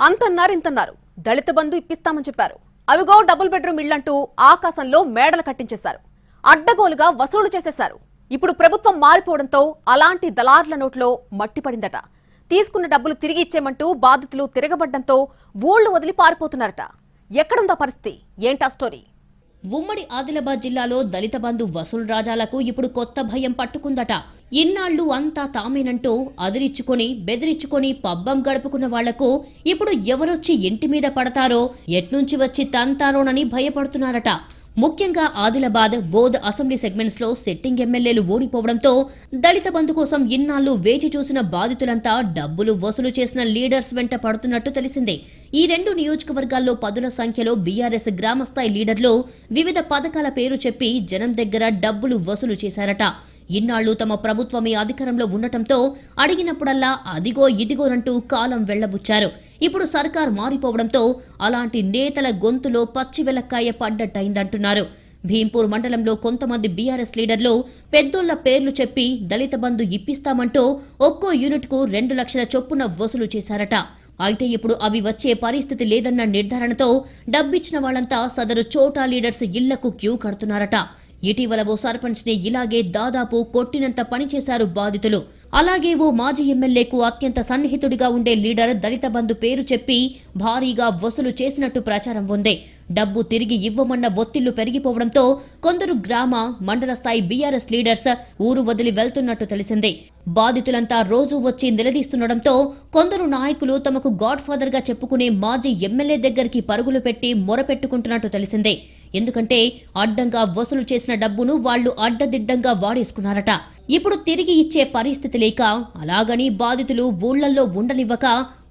అంతన్నారు దళిత బంధు ఇప్పిస్తామని చెప్పారు. అవిగో డబుల్ బెడ్రూమ్ ఇళ్లంటూ ఆకాశంలో మేడలు కట్టించేశారు. అడ్డగోలుగా వసూలు చేసేశారు. ఇప్పుడు ప్రభుత్వం మారిపోవడంతో అలాంటి దళార్ల నోట్లో మట్టి పడిందట. తీసుకున్న డబ్బులు తిరిగి ఇచ్చేమంటూ బాధితులు తిరగబడ్డంతో ఊళ్లు వదిలి పారిపోతున్నారట. ఎక్కడుందా పరిస్థితి? ఏంటా స్టోరీ? ఉమ్మడి ఆదిలాబాద్ జిల్లాలో దళిత బంధు వసూలు రాజాలకు ఇప్పుడు కొత్త భయం పట్టుకుందట. ఇన్నాళ్లు అంతా తామేనంటూ అదిరిచ్చుకొని బెదిరించుకొని పబ్బం గడుపుకున్న వాళ్లకు ఇప్పుడు ఎవరొచ్చి ఇంటి మీద పడతారో, ఎట్నుంచి వచ్చి తంతారోనని భయపడుతున్నారట. ముఖ్యంగా ఆదిలాబాద్, బోధ్ అసెంబ్లీ సెగ్మెంట్స్ లో సిట్టింగ్ ఎమ్మెల్యేలు ఓడిపోవడంతో దళిత బంధు కోసం ఇన్నాళ్లు వేచి చూసిన బాధితులంతా డబ్బులు వసూలు చేసిన లీడర్స్ వెంట పడుతున్నట్టు తెలిసిందే. ఈ రెండు నియోజకవర్గాల్లో పదుల సంఖ్యలో బీఆర్ఎస్ గ్రామస్థాయి లీడర్లు వివిధ పథకాల పేరు చెప్పి జనం దగ్గర డబ్బులు వసూలు చేశారట. ఇన్నాళ్లు తమ ప్రభుత్వమే అధికారంలో ఉండటంతో అడిగినప్పుడల్లా అదిగో ఇదిగోనంటూ కాలం వెళ్లబుచ్చారు. ఇప్పుడు సర్కార్ మారిపోవడంతో అలాంటి నేతల గొంతులో పచ్చి వెలక్కాయ పడ్డట్టయిందంటున్నారు. భీంపూర్ మండలంలో కొంతమంది బీఆర్ఎస్ లీడర్లు పెద్దోళ్ల పేర్లు చెప్పి దళిత బంధు ఇప్పిస్తామంటూ ఒక్కో యూనిట్కు 2 లక్షల చొప్పున వసూలు చేశారట. అయితే ఇప్పుడు అవి వచ్చే పరిస్థితి లేదన్న నిర్ధారణతో డబ్బిచ్చిన వాళ్లంతా సదరు చోటా లీడర్స్ ఇళ్లకు క్యూ కడుతున్నారట. ఇటీవల ఓ సర్పంచ్ ని ఇలాగే దాదాపు కొట్టినంత పనిచేశారు బాధితులు. అలాగే ఓ మాజీ ఎమ్మెల్యేకు అత్యంత సన్నిహితుడిగా ఉండే లీడర్ దళిత బంధు పేరు చెప్పి భారీగా వసూలు చేసినట్టు ప్రచారం ఉంది. డబ్బు తిరిగి ఇవ్వమన్న ఒత్తిళ్లు పెరిగిపోవడంతో కొందరు గ్రామ, మండల స్థాయి బీఆర్ఎస్ లీడర్స్ ఊరు వదిలి వెళ్తున్నట్టు తెలిసింది. బాధితులంతా రోజూ వచ్చి నిలదీస్తుండటంతో కొందరు నాయకులు తమకు గాడ్ ఫాదర్ గా చెప్పుకునే మాజీ ఎమ్మెల్యే దగ్గరికి పరుగులు పెట్టి మొరపెట్టుకుంటున్నట్టు తెలిసిందే. ఎందుకంటే అడ్డంగా వసూలు చేసిన డబ్బును వాళ్లు అడ్డదిడ్డంగా వాడేసుకున్నారట. ఇప్పుడు తిరిగి ఇచ్చే పరిస్థితి లేక అలాగని బాధితులు ఊళ్లల్లో ఉండనివ్వక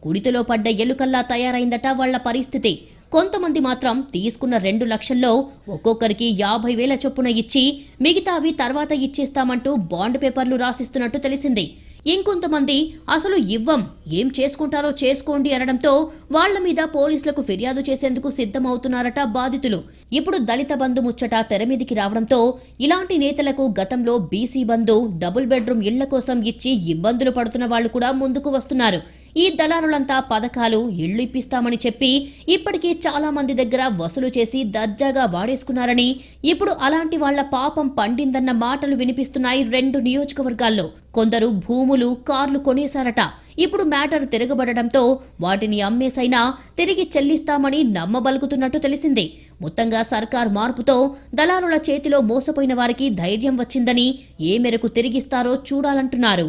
కుడితిలో పడ్డ ఎలుకల్లా తయారైందట వాళ్ల పరిస్థితి. కొంతమంది మాత్రం తీసుకున్న 2 లక్షల్లో ఒక్కొక్కరికి 50,000 చొప్పున ఇచ్చి మిగతావి తర్వాత ఇచ్చేస్తామంటూ బాండ్ పేపర్లు రాసిస్తున్నట్టు తెలిసింది. ఇంకొంతమంది అసలు ఇవ్వం, ఏం చేసుకుంటారో చేసుకోండి అనడంతో వాళ్ల మీద పోలీసులకు ఫిర్యాదు చేసేందుకు సిద్ధమవుతున్నారట బాధితులు. ఇప్పుడు దళిత బంధు ముచ్చట తెరమీదికి రావడంతో ఇలాంటి నేతలకు గతంలో బీసీ బంధు, డబుల్ బెడ్రూమ్ ఇళ్ల కోసం ఇచ్చి ఇబ్బందులు పడుతున్న వాళ్లు కూడా ముందుకు వస్తున్నారు. ఈ దళారులంతా పథకాలు, ఇళ్లు ఇప్పిస్తామని చెప్పి ఇప్పటికీ చాలా మంది దగ్గర వసూలు చేసి దర్జాగా వాడేసుకున్నారని, ఇప్పుడు అలాంటి వాళ్ల పాపం పండిందన్న మాటలు వినిపిస్తున్నాయి 2 నియోజకవర్గాల్లో. కొందరు భూములు, కార్లు కొనేశారట. ఇప్పుడు మ్యాటర్ తిరగబడడంతో వాటిని అమ్మేసైనా తిరిగి చెల్లిస్తామని నమ్మబలుకుతున్నట్టు తెలిసింది. మొత్తంగా సర్కార్ మార్పుతో దళారుల చేతిలో మోసపోయిన వారికి ధైర్యం వచ్చిందని, ఏ మేరకు తిరిగిస్తారో చూడాలంటున్నారు.